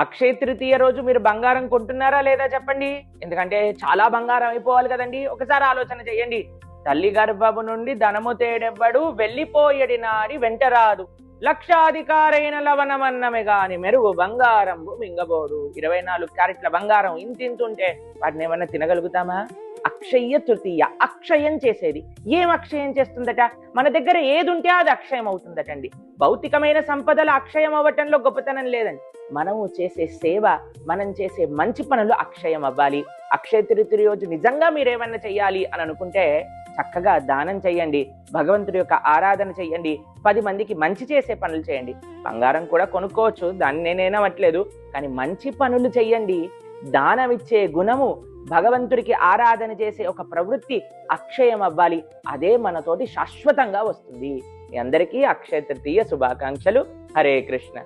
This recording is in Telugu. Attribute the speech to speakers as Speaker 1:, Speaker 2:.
Speaker 1: అక్షయ తృతీయ రోజు మీరు బంగారం కొంటున్నారా లేదా చెప్పండి. ఎందుకంటే చాలా బంగారం అయిపోవాలి కదండి. ఒకసారి ఆలోచన చేయండి. తల్లి గర్భము నుండి ధనము తేడెవ్వడు, వెళ్ళిపోయేడి నాడి వెంటరాదు, లక్షాధికారైన లవణమన్నమే గాని మెరుగు బంగారంబు మింగబోడు. 24 క్యారెట్ల బంగారం ఇంతింతుంటే వాటిని ఏమన్నా తినగలుగుతామా? అక్షయ తృతీయ అక్షయం చేసేది. ఏం అక్షయం చేస్తుందట? మన దగ్గర ఏది ఉంటే అది అక్షయం అవుతుందటండి. భౌతికమైన సంపదలు అక్షయం అవ్వటంలో గొప్పతనం లేదండి. మనము చేసే సేవ, మనం చేసే మంచి పనులు అక్షయం అవ్వాలి. అక్షయ తృతీయ రోజు నిజంగా మీరేమన్నా చెయ్యాలి అని అనుకుంటే చక్కగా దానం చెయ్యండి, భగవంతుడి యొక్క ఆరాధన చెయ్యండి, 10 మందికి మంచి చేసే పనులు చేయండి. బంగారం కూడా కొనుక్కోవచ్చు, దాన్ని నేనేనవట్లేదు, కానీ మంచి పనులు చెయ్యండి. దానం ఇచ్చే గుణము, భగవంతుడికి ఆరాధన చేసే ఒక ప్రవృత్తి అక్షయం అవ్వాలి. అదే మనతోటి శాశ్వతంగా వస్తుంది. మీ అందరికీ అక్షయ తృతీయ శుభాకాంక్షలు. హరే కృష్ణ.